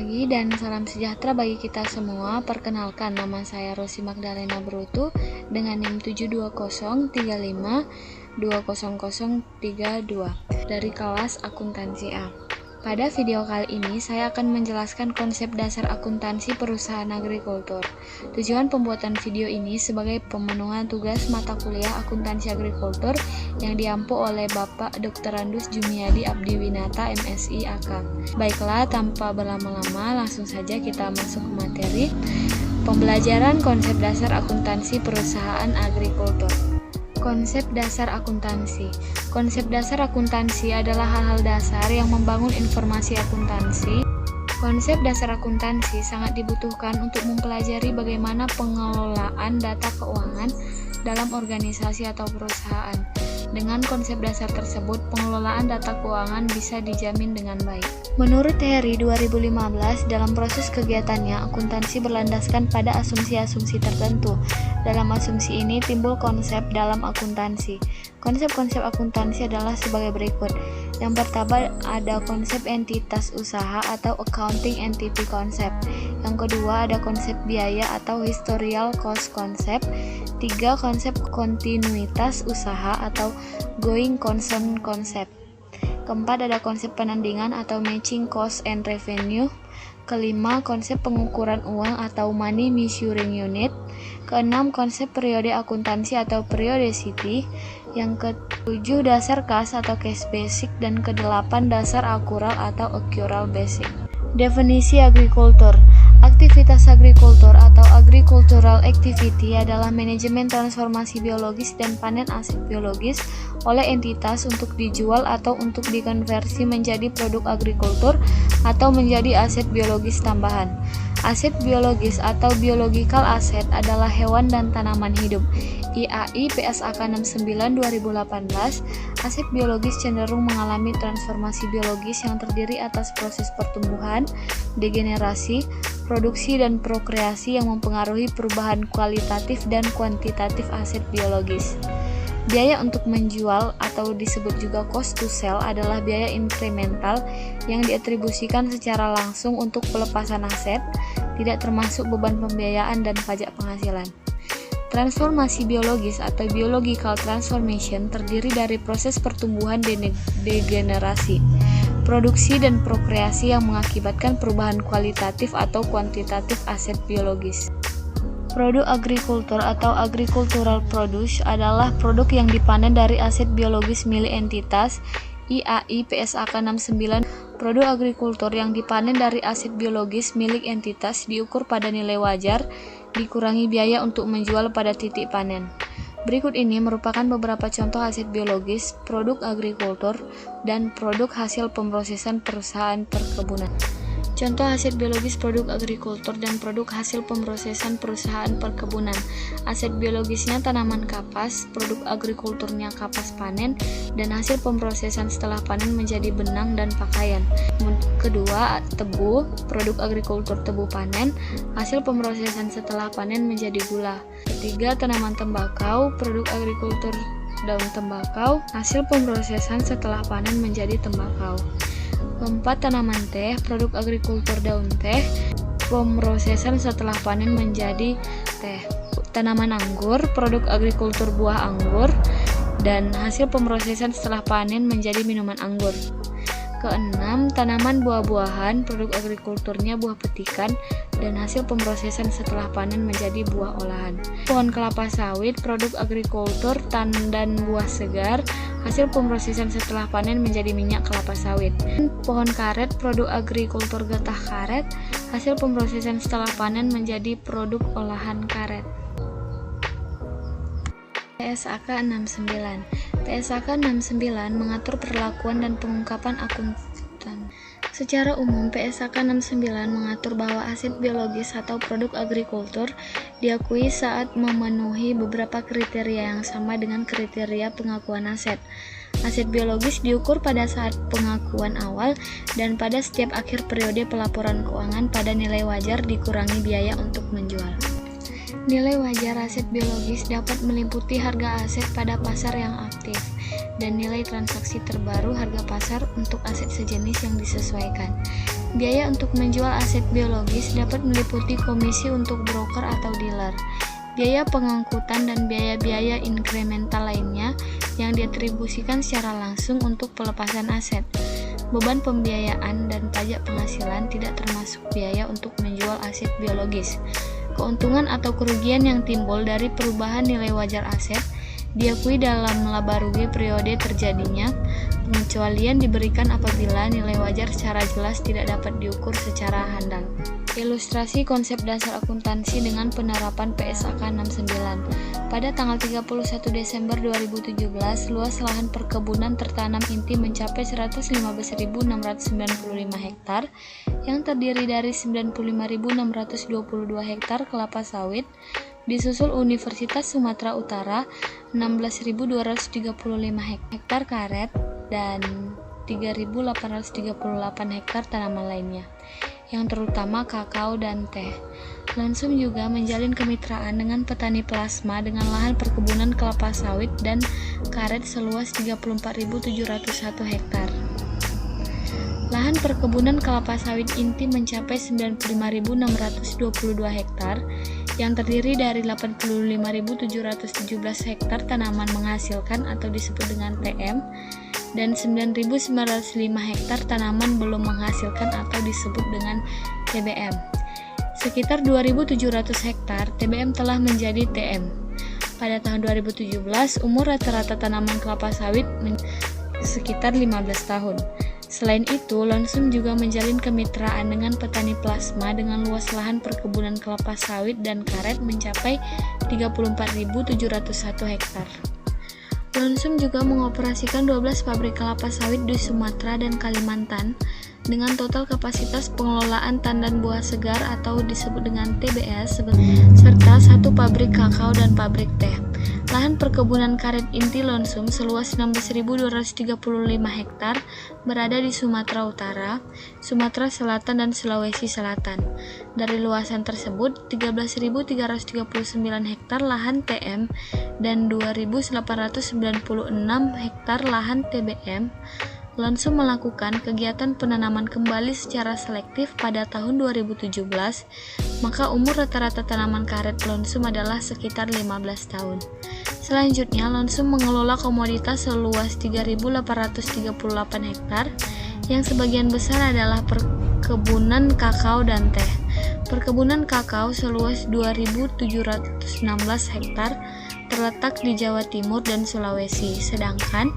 pagi dan salam sejahtera bagi kita semua. Perkenalkan, nama saya Rosi Magdalena Brutu dengan NIM 72035200032 dari kelas akuntansi A. Pada video kali ini saya akan menjelaskan konsep dasar akuntansi perusahaan agrikultur. Tujuan pembuatan video ini sebagai pemenuhan tugas mata kuliah akuntansi agrikultur yang diampu oleh Bapak Dr. Andus Jumiadi Abdi Winata MSI AK. Baiklah, tanpa berlama-lama langsung saja kita masuk ke materi pembelajaran konsep dasar akuntansi perusahaan agrikultur. Konsep dasar akuntansi. Konsep dasar akuntansi adalah hal-hal dasar yang membangun informasi akuntansi. Konsep dasar akuntansi sangat dibutuhkan untuk mempelajari bagaimana pengelolaan data keuangan dalam organisasi atau perusahaan. Dengan konsep dasar tersebut, pengelolaan data keuangan bisa dijamin dengan baik. Menurut Harry 2015, dalam proses kegiatannya, akuntansi berlandaskan pada asumsi-asumsi tertentu. Dalam asumsi ini timbul konsep dalam akuntansi. Konsep-konsep akuntansi adalah sebagai berikut. Yang pertama ada konsep entitas usaha atau accounting entity concept. Yang kedua ada konsep biaya atau historical cost concept. 3. Konsep kontinuitas usaha atau going concern concept. Keempat ada konsep penandingan atau matching cost and revenue. Kelima, konsep pengukuran uang atau money measuring unit. Keenam, konsep periode akuntansi atau periodicity. Yang ketujuh, dasar kas atau cash basic. Dan kedelapan, dasar akural atau accrual basic. Definisi agrikultur. Aktivitas agrikultur atau agricultural activity adalah manajemen transformasi biologis dan panen aset biologis oleh entitas untuk dijual atau untuk dikonversi menjadi produk agrikultur atau menjadi aset biologis tambahan. Aset biologis atau biological asset adalah hewan dan tanaman hidup. IAI PSAK 69 2018, aset biologis cenderung mengalami transformasi biologis yang terdiri atas proses pertumbuhan, degenerasi, produksi dan prokreasi yang mempengaruhi perubahan kualitatif dan kuantitatif aset biologis. Biaya untuk menjual atau disebut juga cost to sell adalah biaya inkremental yang diatribusikan secara langsung untuk pelepasan aset, tidak termasuk beban pembiayaan dan pajak penghasilan. Transformasi biologis atau biological transformation terdiri dari proses pertumbuhan dan degenerasi, produksi dan prokreasi yang mengakibatkan perubahan kualitatif atau kuantitatif aset biologis. Produk agrikultur atau agricultural produce adalah produk yang dipanen dari aset biologis milik entitas. IAI PSAK 69. Produk agrikultur yang dipanen dari aset biologis milik entitas diukur pada nilai wajar, dikurangi biaya untuk menjual pada titik panen. Berikut ini merupakan beberapa contoh aset biologis, produk agrikultur, dan produk hasil pemrosesan perusahaan perkebunan. Contoh aset biologis produk agrikultur dan produk hasil pemrosesan perusahaan perkebunan. Aset biologisnya tanaman kapas, produk agrikulturnya kapas panen, dan hasil pemrosesan setelah panen menjadi benang dan pakaian. Kedua, tebu, produk agrikultur tebu panen, hasil pemrosesan setelah panen menjadi gula. Ketiga, tanaman tembakau, produk agrikultur daun tembakau, hasil pemrosesan setelah panen menjadi tembakau. Keempat, tanaman teh, produk agrikultur daun teh, pemrosesan setelah panen menjadi teh. Tanaman anggur, produk agrikultur buah anggur, dan hasil pemrosesan setelah panen menjadi minuman anggur. Keenam, tanaman buah-buahan, produk agrikulturnya buah petikan, dan hasil pemrosesan setelah panen menjadi buah olahan. Pohon kelapa sawit, produk agrikultur dan buah segar, hasil pemrosesan setelah panen menjadi minyak kelapa sawit. Pohon karet, produk agrikultur getah karet, hasil pemrosesan setelah panen menjadi produk olahan karet. PSAK 69. PSAK 69 mengatur perlakuan dan pengungkapan akuntan. Secara umum, PSAK 69 mengatur bahwa aset biologis atau produk agrikultur diakui saat memenuhi beberapa kriteria yang sama dengan kriteria pengakuan aset. Aset biologis diukur pada saat pengakuan awal dan pada setiap akhir periode pelaporan keuangan pada nilai wajar dikurangi biaya untuk menjual. Nilai wajar aset biologis dapat meliputi harga aset pada pasar yang aktif dan nilai transaksi terbaru harga pasar untuk aset sejenis yang disesuaikan. Biaya untuk menjual aset biologis dapat meliputi komisi untuk broker atau dealer, biaya pengangkutan dan biaya-biaya inkremental lainnya yang diatribusikan secara langsung untuk pelepasan aset. Beban pembiayaan dan pajak penghasilan tidak termasuk biaya untuk menjual aset biologis. Keuntungan atau kerugian yang timbul dari perubahan nilai wajar aset diakui dalam laba rugi periode terjadinya. Pengecualian diberikan apabila nilai wajar secara jelas tidak dapat diukur secara handal. Ilustrasi konsep dasar akuntansi dengan penerapan PSAK 69. Pada tanggal 31 Desember 2017, luas lahan perkebunan tertanam inti mencapai 115.695 hektar yang terdiri dari 95.622 hektar kelapa sawit, disusul Universitas Sumatera Utara 16.235 hektar karet dan 3.838 hektar tanaman lainnya, yang terutama kakao dan teh. Lonsum juga menjalin kemitraan dengan petani plasma dengan lahan perkebunan kelapa sawit dan karet seluas 34.701 hektar. Lahan perkebunan kelapa sawit inti mencapai 95.622 hektar yang terdiri dari 85.717 hektar tanaman menghasilkan atau disebut dengan TM dan 9.905 hektar tanaman belum menghasilkan atau disebut dengan TBM. Sekitar 2.700 hektar TBM telah menjadi TM. Pada tahun 2017, umur rata-rata tanaman kelapa sawit sekitar 15 tahun. Selain itu, Lonsum juga menjalin kemitraan dengan petani plasma dengan luas lahan perkebunan kelapa sawit dan karet mencapai 34.701 hektar. Lonsum juga mengoperasikan 12 pabrik kelapa sawit di Sumatera dan Kalimantan dengan total kapasitas pengelolaan tandan buah segar atau disebut dengan TBS serta 1 pabrik kakao dan pabrik teh. Lahan perkebunan karet inti Lonsum seluas 16.235 hektar berada di Sumatera Utara, Sumatera Selatan dan Sulawesi Selatan. Dari luasan tersebut, 13.339 hektar lahan TM dan 2.896 hektar lahan TBM. Lonsum melakukan kegiatan penanaman kembali secara selektif pada tahun 2017, maka umur rata-rata tanaman karet Lonsum adalah sekitar 15 tahun. Selanjutnya, Lonsum mengelola komoditas seluas 3.838 hektar, yang sebagian besar adalah perkebunan kakao dan teh. Perkebunan kakao seluas 2.716 hektar terletak di Jawa Timur dan Sulawesi, sedangkan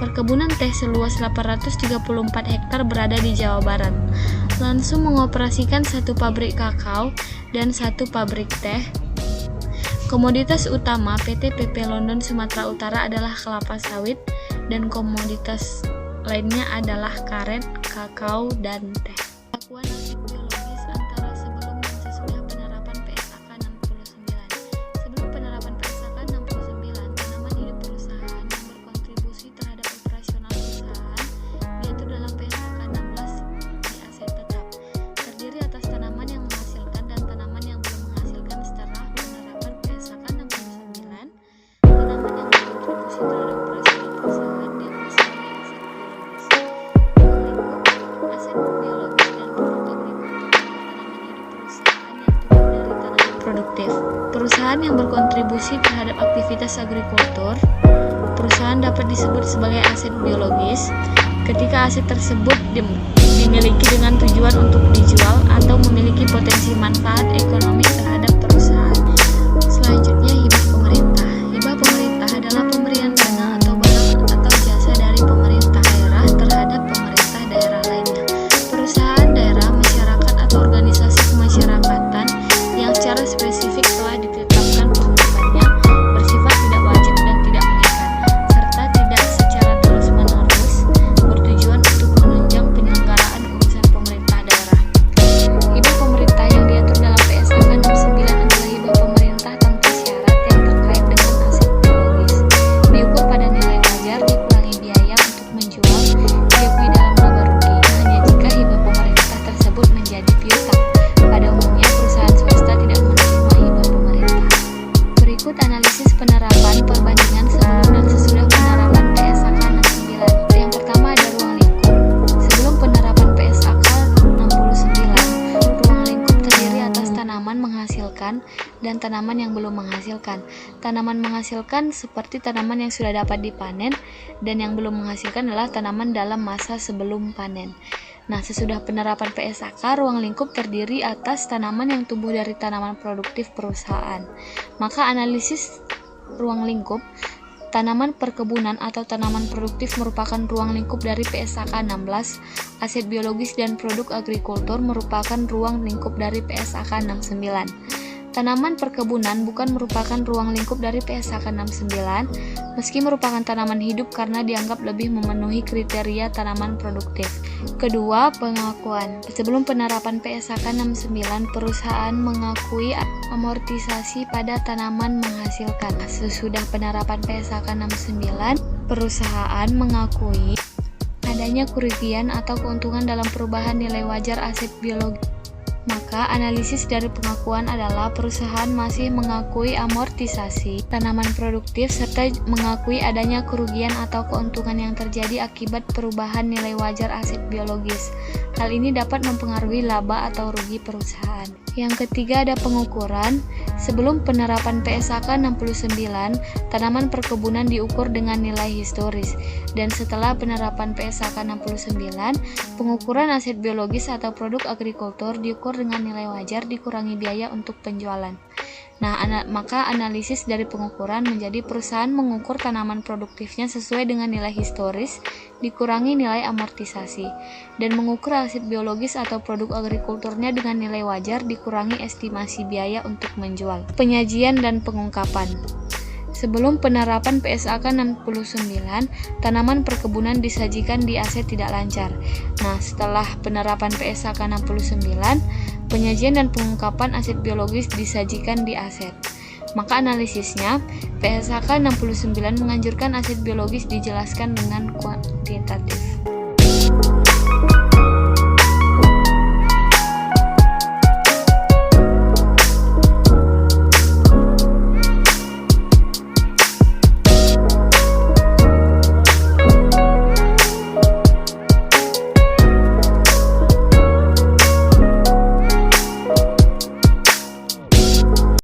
perkebunan teh seluas 834 hektar berada di Jawa Barat. Lonsum mengoperasikan 1 pabrik kakao dan 1 pabrik teh. Komoditas utama PT PP London Sumatera Utara adalah kelapa sawit dan komoditas lainnya adalah karet, kakao, dan teh. Pengakuan aset biologis antara sebelum dan sesudah penerapan PSAK 69. Sebelum penerapan PSAK 69, tanaman hidup perusahaan yang berkontribusi terhadap operasional perusahaan diatur dalam PSAK 16 di aset tetap. Terdiri atas tanaman yang menghasilkan dan tanaman yang belum menghasilkan setelah penerapan PSAK 69. Tanaman yang berkontribusi terhadap operasional perusahaan diatur sebagai aset biologis dan produktif produktif. Perusahaan yang berkontribusi terhadap aktivitas agrikultur, perusahaan dapat disebut sebagai aset biologis ketika aset tersebut dimiliki dengan tujuan untuk dijual atau memiliki potensi manfaat ekonomi terhadap perusahaan. Selanjutnya, hibah pemerintah. Hibah pemerintah adalah pemberian dana atau barang atau jasa dari pemerintah daerah terhadap pemerintah daerah lainnya, perusahaan daerah, masyarakat atau organisasi kemasyarakatan yang secara spesifik telah ditetapkan penggunaannya, bersifat tidak wajib dan tidak mengikat, serta tidak secara terus-menerus bertujuan untuk menunjang penyelenggaraan urusan pemerintah daerah. Hibah pemerintah yang diatur dalam PSAK 69 adalah hibah pemerintah tanpa syarat yang terkait dengan aset biologis. Diukur pada nilai wajar dikurangi biaya untuk menjual, diakui dalam laba rugi hanya jika hibah pemerintah tersebut menjadi piutang. Pada umumnya, perusahaan swasta tidak menerima hibah pemerintah. Berikut analisis penerapan perbandingan sebelum dan sesudah penerapan PSAK 69. Yang pertama ada ruang lingkup. Sebelum penerapan PSAK 69, tanaman menghasilkan dan tanaman yang belum menghasilkan. Tanaman menghasilkan seperti tanaman yang sudah dapat dipanen, dan yang belum menghasilkan adalah tanaman dalam masa sebelum panen. Nah, sesudah penerapan PSAK, ruang lingkup terdiri atas tanaman yang tumbuh dari tanaman produktif perusahaan. Maka analisis ruang lingkup tanaman perkebunan atau tanaman produktif merupakan ruang lingkup dari PSAK 16, aset biologis dan produk agrikultur merupakan ruang lingkup dari PSAK 69. Tanaman perkebunan bukan merupakan ruang lingkup dari PSAK 69, meski merupakan tanaman hidup karena dianggap lebih memenuhi kriteria tanaman produktif. Kedua, pengakuan. Sebelum penerapan PSAK 69, perusahaan mengakui amortisasi pada tanaman menghasilkan. Sesudah penerapan PSAK 69, perusahaan mengakui adanya kerugian atau keuntungan dalam perubahan nilai wajar aset biologis. Maka analisis dari pengakuan adalah perusahaan masih mengakui amortisasi tanaman produktif serta mengakui adanya kerugian atau keuntungan yang terjadi akibat perubahan nilai wajar aset biologis. Hal ini dapat mempengaruhi laba atau rugi perusahaan. Yang ketiga ada pengukuran. Sebelum penerapan PSAK 69, tanaman perkebunan diukur dengan nilai historis, dan setelah penerapan PSAK 69, pengukuran aset biologis atau produk agrikultur diukur dengan nilai wajar dikurangi biaya untuk penjualan. Nah, maka analisis dari pengukuran menjadi perusahaan mengukur tanaman produktifnya sesuai dengan nilai historis dikurangi nilai amortisasi, dan mengukur aset biologis atau produk agrikulturnya dengan nilai wajar dikurangi estimasi biaya untuk menjual. Penyajian dan pengungkapan. Sebelum penerapan PSAK 69, tanaman perkebunan disajikan di aset tidak lancar. Nah, setelah penerapan PSAK 69, penyajian dan pengungkapan aset biologis disajikan di aset. Maka analisisnya, PSAK 69 menganjurkan aset biologis dijelaskan dengan kuantitatif.